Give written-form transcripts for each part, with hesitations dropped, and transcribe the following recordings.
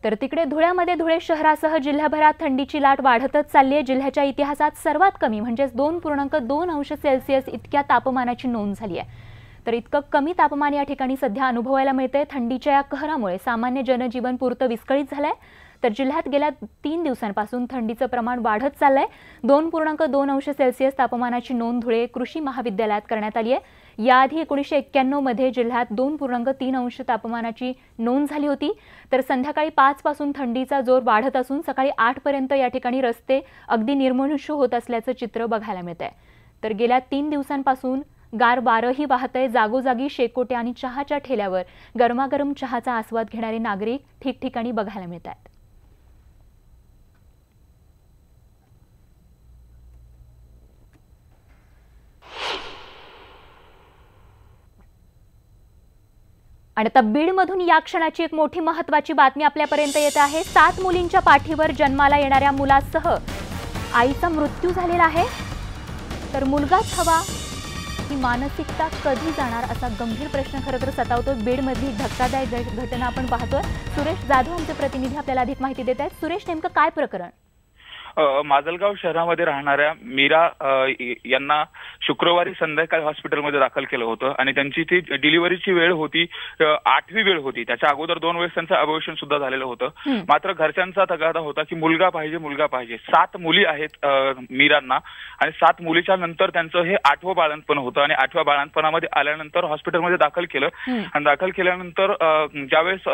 तर तिकडे धुळ्यामध्ये धुळे शहरासह जिल्ह्याभरात थंडीची लाट वाढतच चालली आहे। जिल्ह्याच्या इतिहासात सर्वात कमी म्हणजे 2.2 अंश सेल्सिअस इतक्या तापमानाची नोंद झाली आहे। तर इतकं कमी तापमान या ठिकाणी सध्या अनुभवायला मिळते। थंडीच्या या कहरामुळे सामान्य जनजीवन पुरतं विस्कळीत झालंय। तर जिल्ह्यात गेल्या 3 दिवसांपासून थंडीचं प्रमाण वाढत चाललंय। 2.2 अंश सेल्सिअस तापमानाची नोंद धुळे कृषी महाविद्यालयात करण्यात आली आहे। याआधी 1991 मध्ये जिल्ह्यात 2.3 अंश तापमानाची नोंद झाली होती। तर संध्याकाळी 5 पासून थंडीचा जोर वाढत असून सकाळी 8 पर्यंत या ठिकाणी रस्ते अगदी निर्मनुष्य होत असल्याचं चित्र बघायला मिळतंय। तर गेल्या 3 दिवसांपासून गार वारंही वाहतंय। जागोजागी शेकोटे आणि चहाच्या ठेल्यावर गरमागरम चहाचा आस्वाद घेणारे नागरिक ठिकठिकाणी बघायला मिळतात। आणि आता बीडमधून या क्षणाची एक मोठी महत्त्वाची बातमी आपल्यापर्यंत येत आहे। 7 मुलींच्या पाठीवर जन्माला येणाऱ्या मुलासह आईचा मृत्यू झालेला आहे। तर मुलगाच हवा ही मानसिकता कधी जाणार असा गंभीर प्रश्न खरं तर सतावतो। बीडमधली धक्कादायक घटना आपण पाहतोय। सुरेश जाधव आमचे प्रतिनिधी आपल्याला अधिक माहिती देत आहेत। सुरेश, नेमकं काय प्रकरण? माजलगाव शहरामध्ये राहणाऱ्या मीरा यांना शुक्रवारी संध्याकाळी हॉस्पिटलमध्ये दाखल केलं होतं आणि त्यांची ती डिलिव्हरीची वेळ होती, 8वी वेळ होती। त्याच्या अगोदर 2 वेळेस त्यांचं अबॉर्शन सुद्धा झालेलं होतं। मात्र घरच्यांचा तगादा होता की मुलगा पाहिजे, मुलगा पाहिजे। 7 मुली आहेत मीरांना आणि 7 मुलीच्या नंतर त्यांचं हे 8वं बाळंतपण होतं आणि 8व्या बाळंतपणामध्ये आल्यानंतर हॉस्पिटलमध्ये दाखल केलं आणि दाखल केल्यानंतर ज्यावेळेस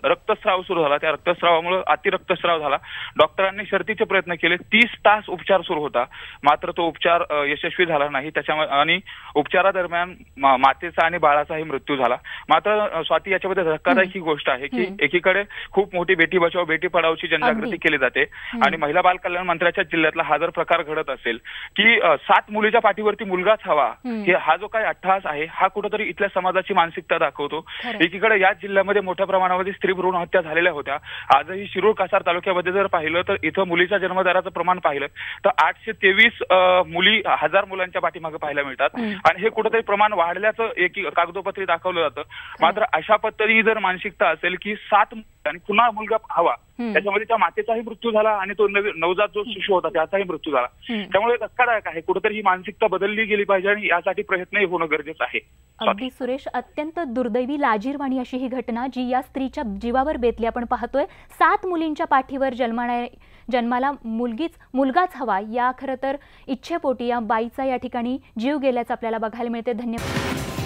रक्तस्राव सुरू झाला, त्या रक्तस्रावामुळे अतिरक्तस्राव झाला। डॉक्टरांनी शर्तीचे प्रयत्न केले, 30 तास उपचार सुरू होता, मात्र तो उपचार यशस्वी झाला नाही। त्याच्यामुळे आणि उपचारादरम्यान मातेचा आणि बाळाचाही मृत्यू झाला। मात्र स्वाती, याच्यामध्ये धक्कादायक ही गोष्ट आहे की एकीकडे खूप मोठी बेटी बचाओ बेटी पढाओची जनजागृती केली जाते आणि महिला बाल कल्याण मंत्र्याच्या जिल्ह्यातला हा जर प्रकार घडत असेल की 7 मुलीच्या पाठीवरती मुलगाच हवा, हा जो काही अट्टहास आहे हा कुठेतरी इथल्या समाजाची मानसिकता दाखवतो। एकीकडे या जिल्ह्यामध्ये मोठ्या प्रमाणामध्ये स्त्री भ्रूण हत्या झालेल्या होत्या। आजही शिरूर कासार तालुक्यामध्ये जर पाहिलं तर इथं मुलीच्या जन्मदराचं प्रमाण पाहिलं तर 823 मुली 1000 मुलांच्या पाठीमागे पाहायला मिळतात आणि हे कुठेतरी प्रमाण वाढल्याचं एक कागदोपत्री दाखवलं जातं। मात्र अशा पद्धतीची जर मानसिकता असेल की 7 आणि पुन्हा मुलगा हवा, त्याच्यामध्ये त्या मातेचाही मृत्यू झाला आणि तो नवजात जो शिशु होता त्याचाही मृत्यू झाला। त्यामुळे धक्कादायक आहे। कुठेतरी ही मानसिकता बदलली गेली पाहिजे आणि यासाठी प्रयत्नही होणं गरजेचं आहे। अगदी सुरेश, अत्यंत दुर्दैवी लाजिरवाणी अशी ही घटना जी या स्त्रीच्या जीवावर बेतली आपण पाहतोय। 7 मुलींच्या पाठीवर जन्माला मुलगाच हवा या खरं तर इच्छेपोटी या बाईचा या ठिकाणी जीव गेल्याचं आपल्याला बघायला मिळते। धन्यवाद।